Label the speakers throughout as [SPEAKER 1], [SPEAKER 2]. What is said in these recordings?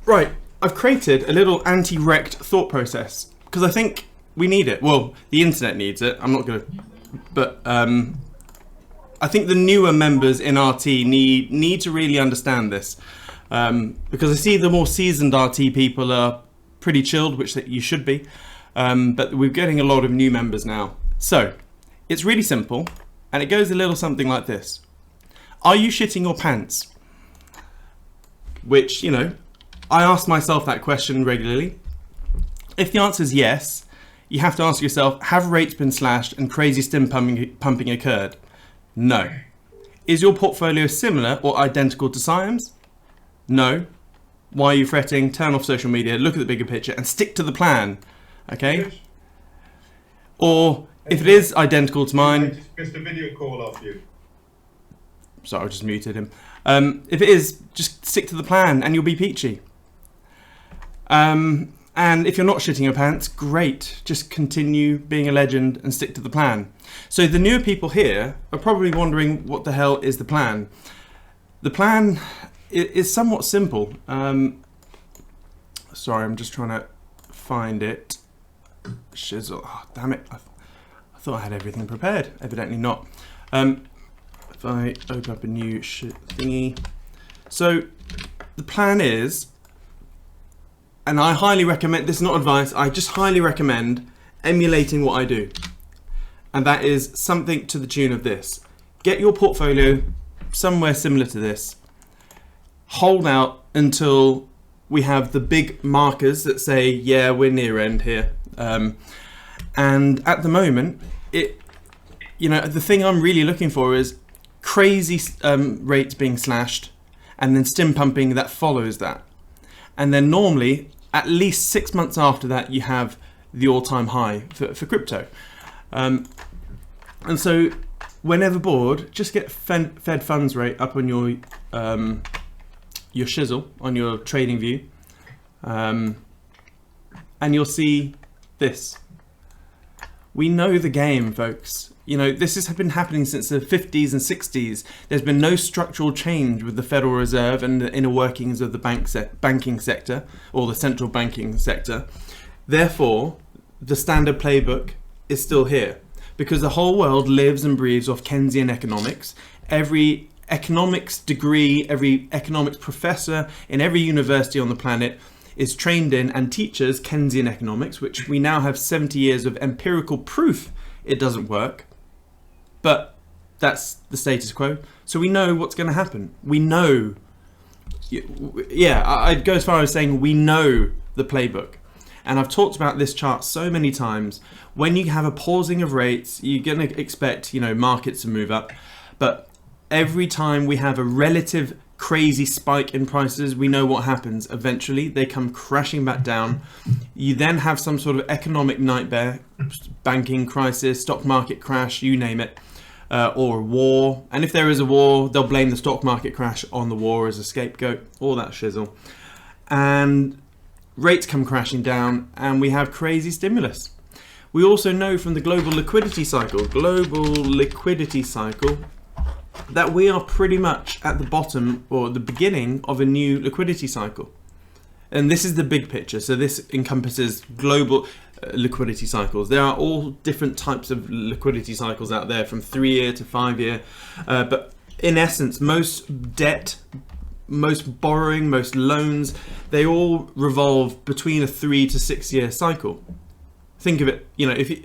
[SPEAKER 1] Right, I've created a little anti-rect thought process because I think we need it. Well, the internet needs it. I'm not going to, but I think the newer members in RT need to really understand this because I see the more seasoned RT people are pretty chilled, which you should be, but we're getting a lot of new members now. So it's really simple, and it goes a little something like this. Are you shitting your pants? Which, you know, I ask myself that question regularly. If the answer is yes, you have to ask yourself, have rates been slashed and crazy stim pumping occurred? No. Is your portfolio similar or identical to Siam's? No. Why are you fretting? Turn off social media, look at the bigger picture and stick to the plan, okay? Or if it is identical to mine...
[SPEAKER 2] I just missed a video call off you.
[SPEAKER 1] Sorry, I just muted him. If it is, just stick to the plan and you'll be peachy. And if you're not shitting your pants, great. Just continue being a legend and stick to the plan. So the newer people here are probably wondering what the hell is the plan. The plan is somewhat simple. Sorry, I'm just trying to find it. Shizzle. Oh, damn it. I thought I had everything prepared. Evidently not. If I open up a new thingy. So the plan is, and I highly recommend, this is not advice, I just highly recommend emulating what I do. And that is something to the tune of this. Get your portfolio somewhere similar to this. Hold out until we have the big markers that say, yeah, we're near end here. And at the moment, the thing I'm really looking for is crazy rates being slashed and then stim pumping that follows that. And then normally, at least 6 months after that, you have the all-time high for crypto. And so whenever bored, just get Fed funds rate up on your shizzle, on your trading view. And you'll see this. We know the game, folks. You know, this has been happening since the 50s and 60s. There's been no structural change with the Federal Reserve and the inner workings of the banking sector or the central banking sector. Therefore, the standard playbook is still here because the whole world lives and breathes off Keynesian economics. Every economics degree, every economics professor in every university on the planet is trained in and teaches Keynesian economics, which we now have 70 years of empirical proof it doesn't work. But that's the status quo. So we know what's going to happen. We know. Yeah, I'd go as far as saying we know the playbook. And I've talked about this chart so many times. When you have a pausing of rates, you're going to expect, markets to move up. But every time we have a relative crazy spike in prices, we know what happens. Eventually, they come crashing back down. You then have some sort of economic nightmare, banking crisis, stock market crash, you name it, or a war. And if there is a war, they'll blame the stock market crash on the war as a scapegoat, all that shizzle. And rates come crashing down, and we have crazy stimulus. We also know from the global liquidity cycle, that we are pretty much at the bottom or the beginning of a new liquidity cycle. And this is the big picture. So this encompasses global liquidity cycles. There are all different types of liquidity cycles out there from 3-year to 5-year. But in essence, most debt, most borrowing, most loans, they all revolve between a 3 to 6 year cycle. Think of it,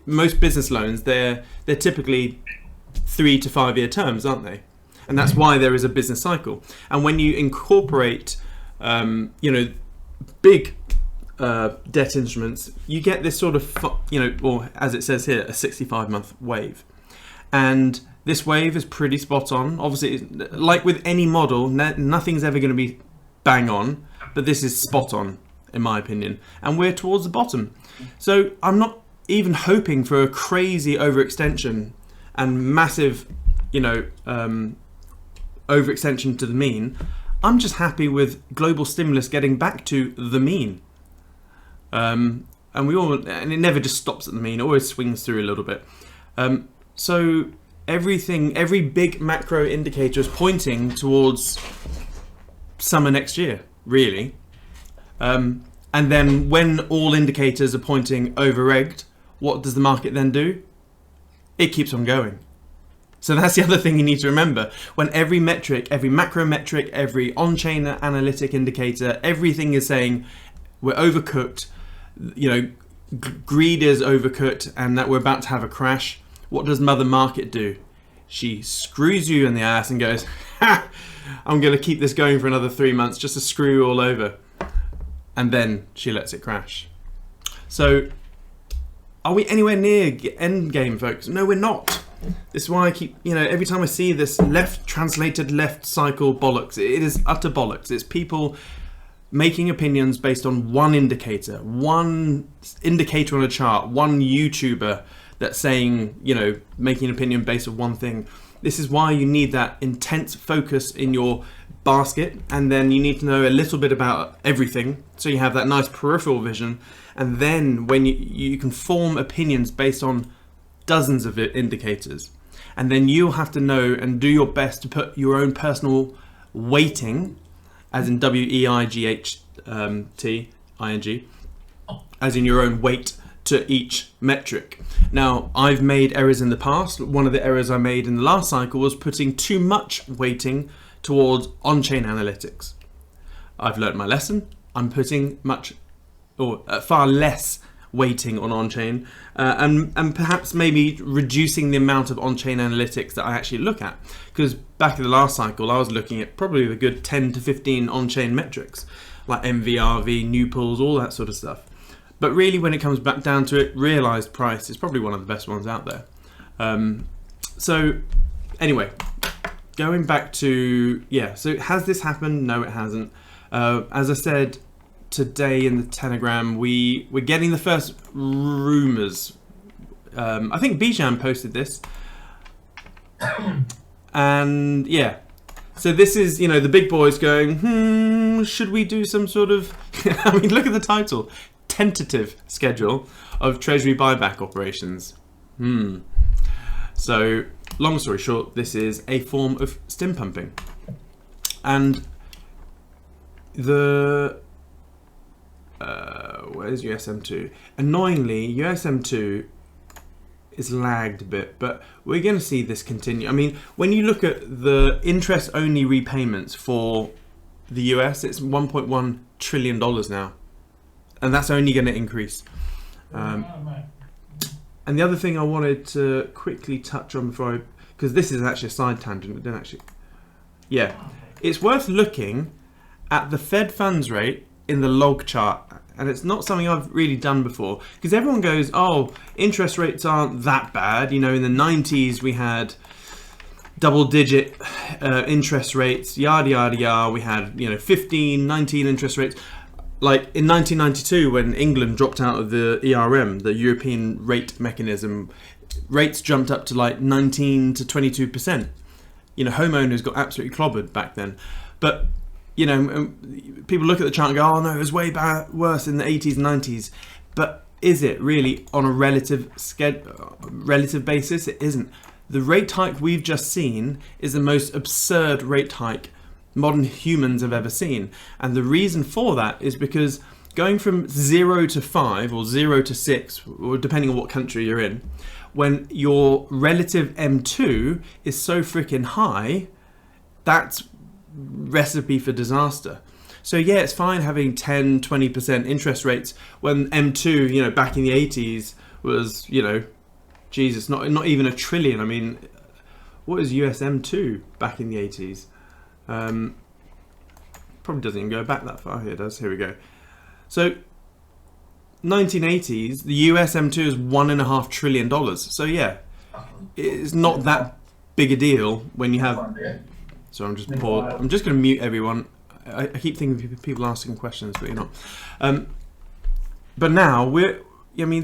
[SPEAKER 1] most business loans, they're typically 3 to 5 year terms, aren't they? And that's why there is a business cycle. And when you incorporate, big debt instruments, you get this sort of, or as it says here, a 65-month wave. And this wave is pretty spot on. Obviously, like with any model, nothing's ever going to be bang on, but this is spot on, in my opinion. And we're towards the bottom. So I'm not even hoping for a crazy overextension and massive, overextension to the mean. I'm just happy with global stimulus getting back to the mean. And it never just stops at the mean, it always swings through a little bit. So every big macro indicator is pointing towards summer next year, really. And then when all indicators are pointing over-egged, what does the market then do? It keeps on going. So that's the other thing you need to remember. When every metric, every macro metric, every on-chain analytic indicator, everything is saying we're overcooked, greed is overcooked, and that we're about to have a crash, what does Mother Market do? She screws you in the ass and goes, ha, I'm going to keep this going for another 3 months just to screw you all over. And then she lets it crash. So are we anywhere near end game, folks? No, we're not. This is why I keep, every time I see this translated left cycle bollocks, it is utter bollocks. It's people making opinions based on one indicator on a chart, one YouTuber that's saying, making an opinion based on one thing. This is why you need that intense focus in your basket, and then you need to know a little bit about everything, so you have that nice peripheral vision, and then when you can form opinions based on dozens of indicators, and then you'll have to know and do your best to put your own personal weighting, as in weighting, as in your own weight to each metric. Now, I've made errors in the past. One of the errors I made in the last cycle was putting too much weighting towards on-chain analytics. I've learned my lesson. I'm putting far less weighting on-chain, and perhaps maybe reducing the amount of on-chain analytics that I actually look at. Because back in the last cycle, I was looking at probably a good 10 to 15 on-chain metrics, like MVRV, new pools, all that sort of stuff. But really, when it comes back down to it, realized price is probably one of the best ones out there. So anyway, going back to, so has this happened? No, it hasn't. As I said today in the Telegram, we're getting the first rumors. I think Bijan posted this. And so this is, the big boys going, should we do some sort of, I mean, look at the title. Tentative schedule of treasury buyback operations. So long story short, this is a form of stim pumping, and the where's USM2? Annoyingly, USM2 is lagged a bit, but we're going to see this continue. I mean, when you look at the interest only repayments for the US, it's $1.1 trillion now. And that's only going to increase. And the other thing I wanted to quickly touch on because this is actually a side tangent, but don't actually. It's worth looking at the Fed funds rate in the log chart, and it's not something I've really done before, because everyone goes, oh, interest rates aren't that bad. In the 90s we had double-digit interest rates, yada yada yada. We had 15, 19 interest rates. Like in 1992, when England dropped out of the ERM, the European rate mechanism, rates jumped up to like 19 to 22%. Homeowners got absolutely clobbered back then. But, people look at the chart and go, oh no, it was way worse in the 80s and 90s. But is it really on a relative basis? It isn't. The rate hike we've just seen is the most absurd rate hike modern humans have ever seen, and the reason for that is because going from 0 to 5 or 0 to 6, or depending on what country you're in, when your relative M2 is so freaking high, that's recipe for disaster. So it's fine having 10-20% interest rates when M2 back in the 80s was Jesus, not even a trillion. I mean, what is USM2 back in the 80s? Probably doesn't even go back that far. Here it does. Here we go. So 1980s, the US M2 is $1.5 trillion. So it's not that big a deal when you have. So I'm just going to mute everyone. I keep thinking of people asking questions, but you're not. But now the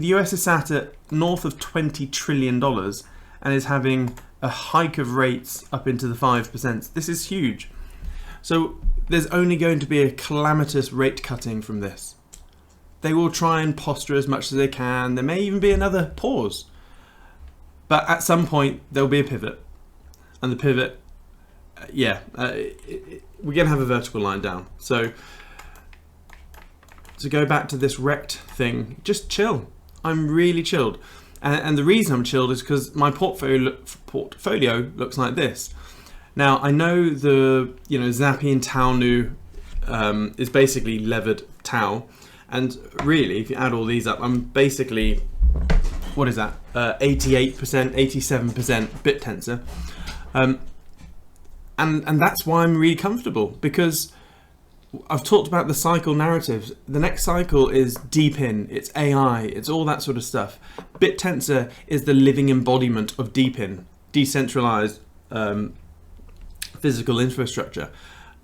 [SPEAKER 1] US is sat at north of $20 trillion and is having a hike of rates up into the 5%. This is huge. So there's only going to be a calamitous rate cutting from this. They will try and posture as much as they can. There may even be another pause. But at some point, there'll be a pivot. And the pivot, we're going to have a vertical line down. So to go back to this wrecked thing, just chill. I'm really chilled. And the reason I'm chilled is because my portfolio looks like this. Now, I know the Zappian Tau Nu is basically levered Tau. And really, if you add all these up, I'm basically, what is that? 88%, 87% bit tensor. And that's why I'm really comfortable, because I've talked about the cycle narratives. The next cycle is deep in, it's AI, it's all that sort of stuff. Bit tensor is the living embodiment of deep in, decentralized physical infrastructure,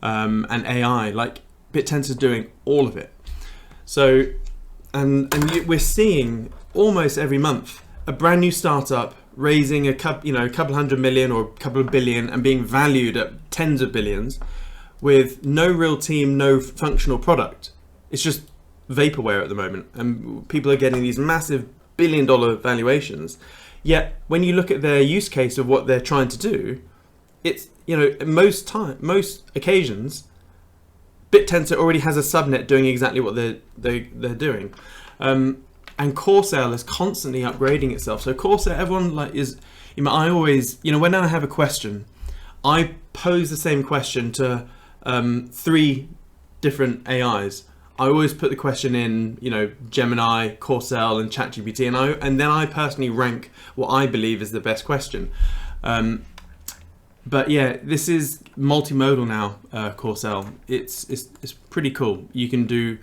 [SPEAKER 1] and AI. Like, bit tensor is doing all of it. So, and we're seeing almost every month a brand new startup raising a couple $100 million or a couple of billion and being valued at tens of billions with no real team, no functional product. It's just vaporware at the moment, and people are getting these massive billion-dollar valuations. Yet when you look at their use case of what they're trying to do, it's, most occasions, BitTensor already has a subnet doing exactly what they're doing. And Corsair is constantly upgrading itself. So Corsair, everyone I always, when I have a question, I pose the same question to 3 different AIs. I always put the question in, Gemini, Corsair, and ChatGPT, and then I personally rank what I believe is the best question. But yeah, this is multimodal now, Corsair. It's pretty cool. You can do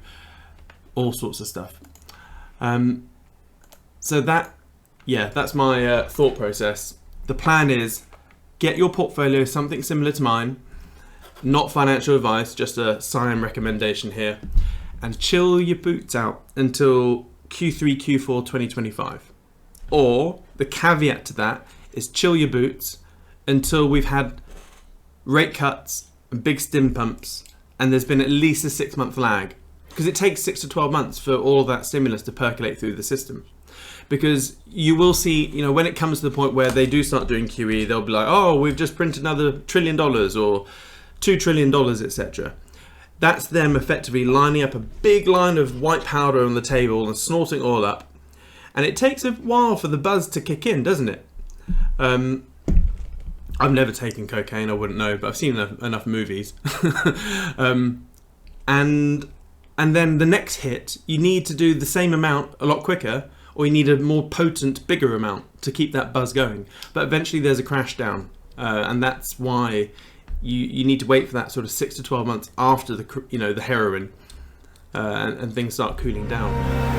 [SPEAKER 1] all sorts of stuff. So that's my thought process. The plan is get your portfolio something similar to mine, not financial advice, just a Siam recommendation here, and chill your boots out until Q3, Q4 2025. Or the caveat to that is chill your boots until we've had rate cuts and big stim pumps, and there's been at least a 6-month lag, because it takes 6 to 12 months for all of that stimulus to percolate through the system. Because you will see, when it comes to the point where they do start doing QE, they'll be like, oh, we've just printed another $1 trillion or $2 trillion, etc. That's them effectively lining up a big line of white powder on the table and snorting it all up. And it takes a while for the buzz to kick in, doesn't it? I've never taken cocaine, I wouldn't know, but I've seen enough movies. And then the next hit, you need to do the same amount a lot quicker, or you need a more potent, bigger amount to keep that buzz going. But eventually there's a crash down, and that's why you need to wait for that sort of 6 to 12 months after the heroin, and things start cooling down.